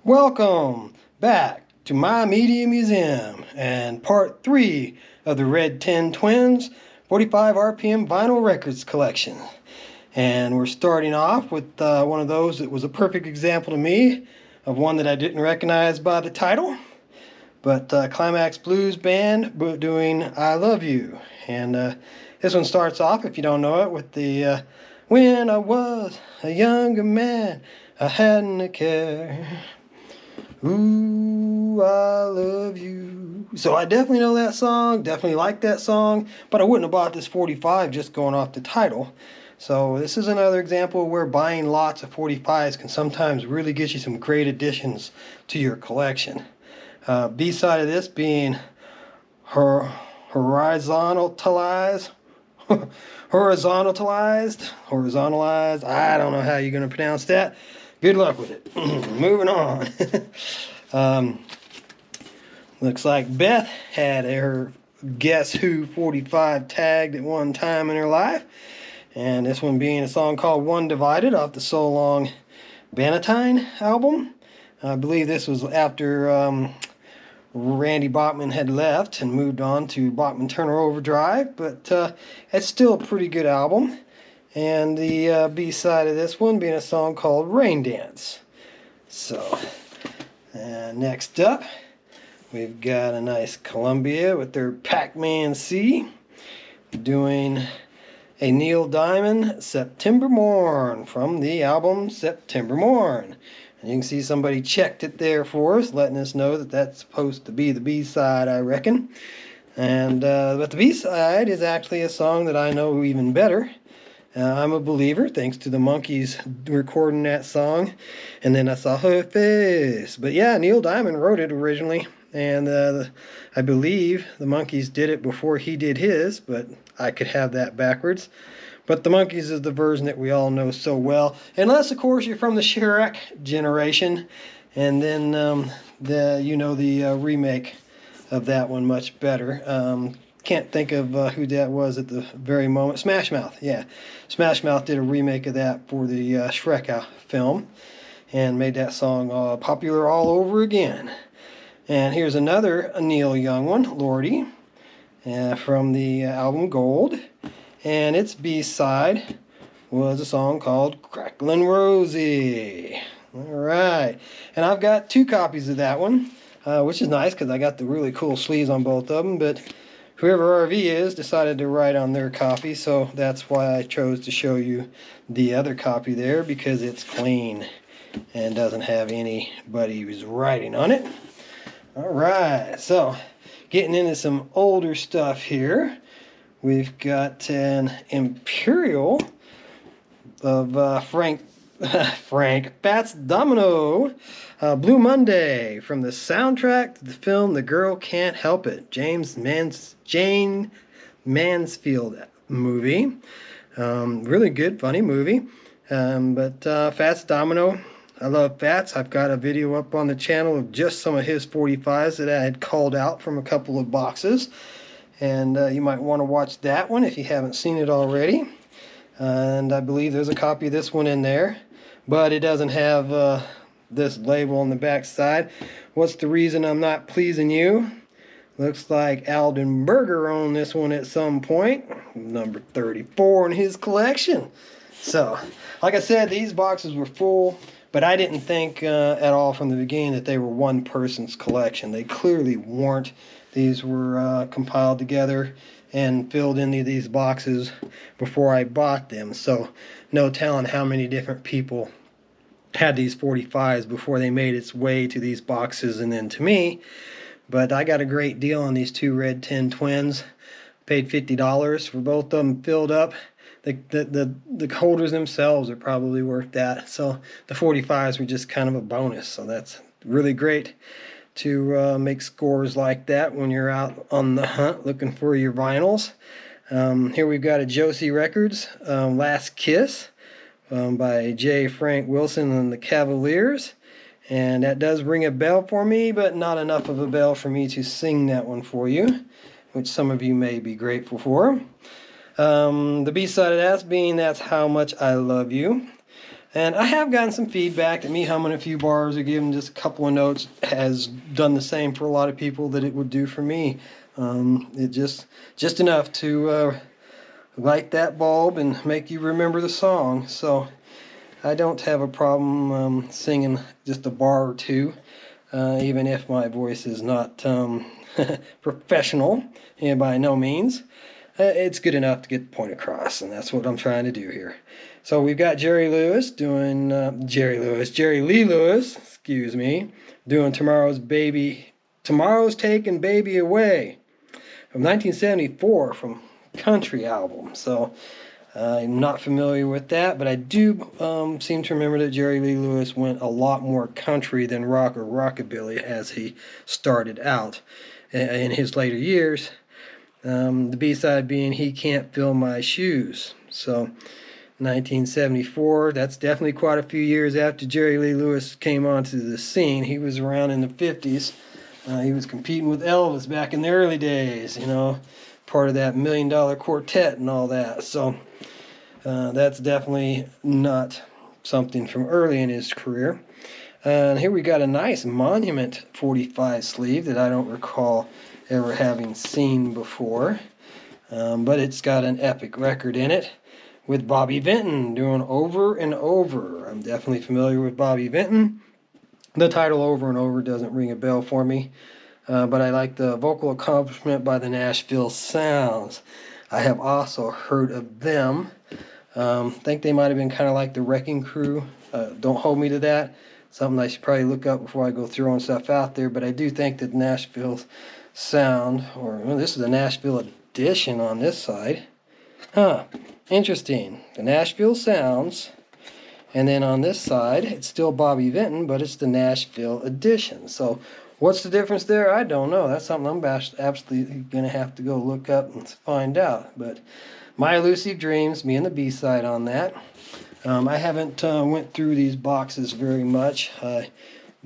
Welcome back to my Media Museum and part 3 of the Red 10 Twins 45 RPM vinyl records collection. And we're starting off with one of those that was a perfect example to me of one that I didn't recognize by the title. But Climax Blues Band doing I Love You. And this one starts off, if you don't know it, with the when I was a younger man, I hadn't a care. Ooh, I love you. So I definitely know that song, definitely like that song, but I wouldn't have bought this 45 just going off the title. So this is another example where buying lots of 45s can sometimes really get you some great additions to your collection. B-side of this being horizontalized, I don't know how you're going to pronounce that. Good luck with it. Moving on. Looks like Beth had her Guess Who 45 tagged at one time in her life. And this one being a song called One Divided off the So Long Bannatyne album. I believe this was after Randy Bachman had left and moved on to Bachman Turner Overdrive. But it's still a pretty good album. And the B-side of this one being a song called Rain Dance. So, next up, we've got a nice Columbia with their Pac-Man C doing a Neil Diamond September Morn from the album September Morn. And you can see somebody checked it there for us, letting us know that that's supposed to be the B-side, I reckon. And but the B-side is actually a song that I know even better. I'm a believer, thanks to the Monkees recording that song. And then I saw her face. But yeah, Neil Diamond wrote it originally. And I believe the Monkees did it before he did his. But I could have that backwards. But the Monkees is the version that we all know so well. Unless, of course, you're from the Chirac generation. And then the remake of that one much better. Can't think of who that was at the very moment. Smash Mouth, yeah. Smash Mouth did a remake of that for the Shrek film and made that song popular all over again. And here's another Neil Young one, Lordy, from the album Gold. And its B-side was a song called Cracklin' Rosie. All right. And I've got 2 copies of that one, which is nice because I got the really cool sleeves on both of them. But whoever RV is decided to write on their copy, so that's why I chose to show you the other copy there, because it's clean and doesn't have anybody who's writing on it. Alright, so getting into some older stuff here. We've got an Imperial of Frank Fats Domino, Blue Monday, from the soundtrack to the film The Girl Can't Help It, Jane Mansfield movie. Really good, funny movie. But Fats Domino, I love Fats. I've got a video up on the channel of just some of his 45s that I had called out from a couple of boxes. And you might want to watch that one if you haven't seen it already. And I believe there's a copy of this one in there. But it doesn't have this label on the back side. What's the reason I'm not pleasing you? Looks like Alden Berger owned this one at some point. Number 34 in his collection. So, like I said, these boxes were full. But I didn't think at all from the beginning that they were one person's collection. They clearly weren't. These were compiled together and filled into these boxes before I bought them. So no telling how many different people had these 45s before they made its way to these boxes and then to me. But I got a great deal on these 2 Red 10 Twins. Paid $50 for both of them filled up. The holders themselves are probably worth that. So the 45s were just kind of a bonus. So that's really great to make scores like that when you're out on the hunt looking for your vinyls. Here we've got a Josie Records, Last Kiss, by J. Frank Wilson and the Cavaliers. And that does ring a bell for me, but not enough of a bell for me to sing that one for you, which some of you may be grateful for. The B-side of that being That's How Much I Love You. And I have gotten some feedback that me humming a few bars or giving just a couple of notes has done the same for a lot of people that it would do for me. It just enough to light that bulb and make you remember the song. So I don't have a problem singing just a bar or two, even if my voice is not professional, by no means. It's good enough to get the point across, and that's what I'm trying to do here. So we've got Jerry Lee Lewis, excuse me, doing Tomorrow's Taking Baby Away from 1974 from Country album. So I'm not familiar with that, but I do seem to remember that Jerry Lee Lewis went a lot more country than rock or rockabilly as he started out in his later years. The B-side being He Can't Fill My Shoes. So 1974, that's definitely quite a few years after Jerry Lee Lewis came onto the scene. He was around in the 50s. He was competing with Elvis back in the early days, part of that $1 Million Quartet and all that. So that's definitely not something from early in his career. And here we got a nice Monument 45 sleeve that I don't recall ever having seen before. But it's got an epic record in it with Bobby Vinton doing Over and Over. I'm definitely familiar with Bobby Vinton. The title Over and Over doesn't ring a bell for me, but I like the vocal accompaniment by the Nashville Sounds. I have also heard of them. Think they might have been kind of like the Wrecking Crew. Don't hold me to that. Something I should probably look up before I go throwing stuff out there, but I do think that Nashville Sound, this is the Nashville edition on this side. Interesting. The Nashville Sounds. And then on this side, it's still Bobby Vinton, but it's the Nashville edition. So what's the difference there? I don't know. That's something I'm absolutely going to have to go look up and find out. But My Elusive Dreams, me and the B-side on that. I haven't went through these boxes very much.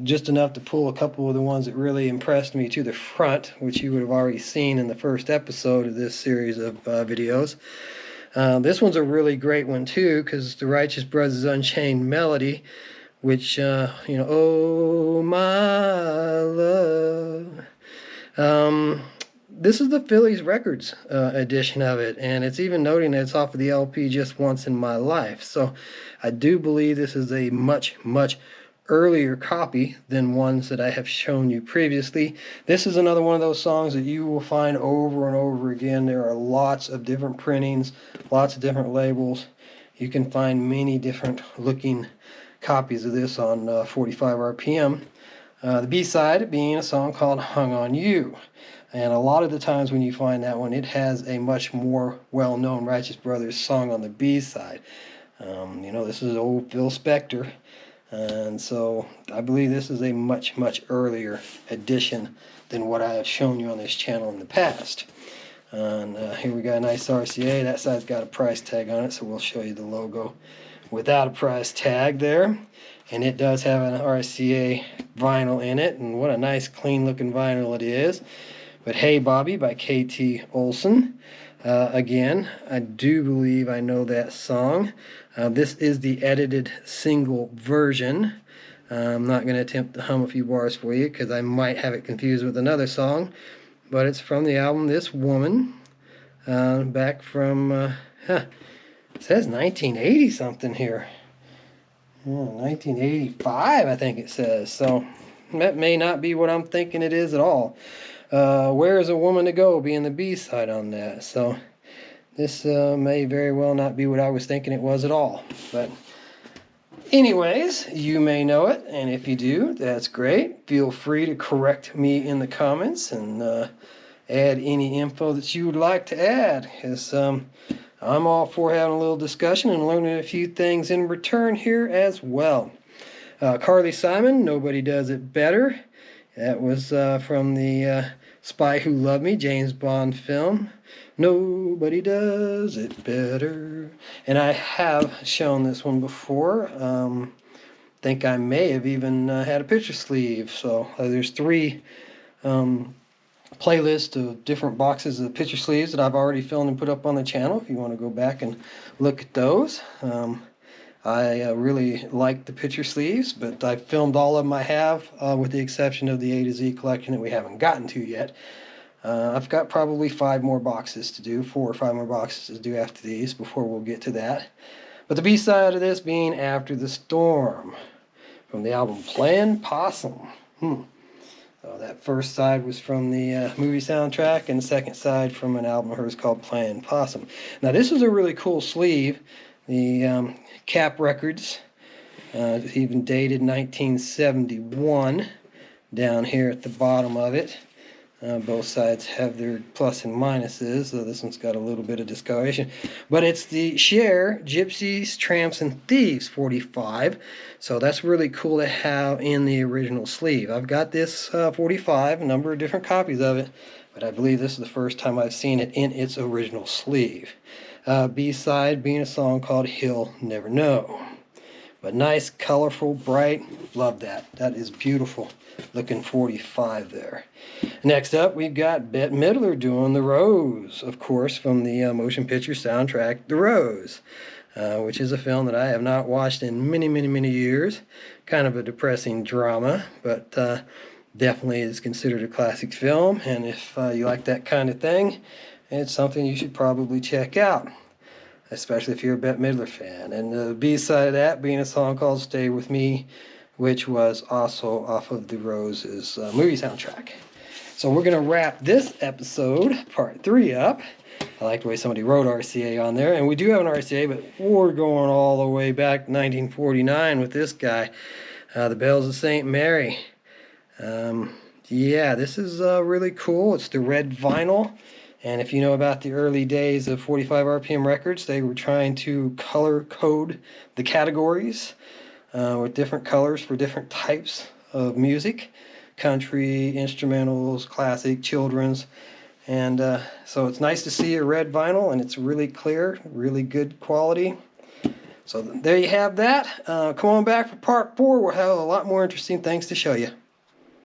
Just enough to pull a couple of the ones that really impressed me to the front, which you would have already seen in the first episode of this series of videos. This one's a really great one too, because the Righteous Brothers Unchained Melody, which, oh my love. This is the Phillies Records edition of it, and it's even noting that it's off of the LP Just Once in My Life. So I do believe this is a much, much earlier copy than ones that I have shown you previously. This is another one of those songs that you will find over and over again. There are lots of different printings, lots of different labels. You can find many different looking copies of this on 45 RPM. The B-side being a song called Hung on You. And a lot of the times when you find that one, it has a much more well-known Righteous Brothers song on the B-side. This is old Phil Spector. And so I believe this is a much, much earlier edition than what I have shown you on this channel in the past. And here we got a nice RCA. That side's got a price tag on it, so we'll show you the logo without a price tag there. And it does have an RCA vinyl in it, and what a nice clean looking vinyl it is. But Hey Bobby by KT Olsen. Again, I do believe I know that song. This is the edited single version. I'm not going to attempt to hum a few bars for you because I might have it confused with another song. But it's from the album This Woman. Back from, it says 1980 something here. 1985 I think it says. So that may not be what I'm thinking it is at all. Where is a Woman to Go being the B-side on that. So this may very well not be what I was thinking it was at all. But anyways, you may know it, and if you do, that's great. Feel free to correct me in the comments and add any info that you would like to add, because I'm all for having a little discussion and learning a few things in return here as well. Carly Simon, Nobody Does It Better. That was from the Spy Who Loved Me, James Bond film. Nobody does it better. And I have shown this one before. Think I may have even had a picture sleeve. So there's 3 playlists of different boxes of picture sleeves that I've already filmed and put up on the channel if you want to go back and look at those. I really like the picture sleeves, but I've filmed all of them I have, with the exception of the A to Z collection that we haven't gotten to yet. I've got probably 5 more boxes to do, 4 or 5 more boxes to do after these before we'll get to that. But the B-side of this being After the Storm, from the album Playin' Possum. So that first side was from the movie soundtrack, and the second side from an album of hers called Playin' Possum. Now this is a really cool sleeve. The Cap Records, even dated 1971, down here at the bottom of it. Both sides have their plus and minuses, so this one's got a little bit of discoloration. But it's the Cher Gypsies, Tramps, and Thieves 45, so that's really cool to have in the original sleeve. I've got this 45, a number of different copies of it, but I believe this is the first time I've seen it in its original sleeve. B-side being a song called He'll Never Know. But nice, colorful, bright. Love that. That is beautiful looking 45 there. Next up, we've got Bette Midler doing The Rose, of course, from the motion picture soundtrack, The Rose, which is a film that I have not watched in many, many, many years. Kind of a depressing drama, but definitely is considered a classic film. And if you like that kind of thing, it's something you should probably check out, especially if you're a Bette Midler fan. And the B-side of that being a song called Stay With Me, which was also off of The Rose's movie soundtrack. So we're going to wrap this episode, part 3, up. I like the way somebody wrote RCA on there. And we do have an RCA, but we're going all the way back to 1949 with this guy, The Bells of St. Mary. Yeah, this is really cool. It's the red vinyl. And if you know about the early days of 45 RPM records, they were trying to color code the categories with different colors for different types of music. Country, instrumentals, classic, children's. And so it's nice to see a red vinyl, and it's really clear, really good quality. So there you have that. Come on back for part 4. We'll have a lot more interesting things to show you.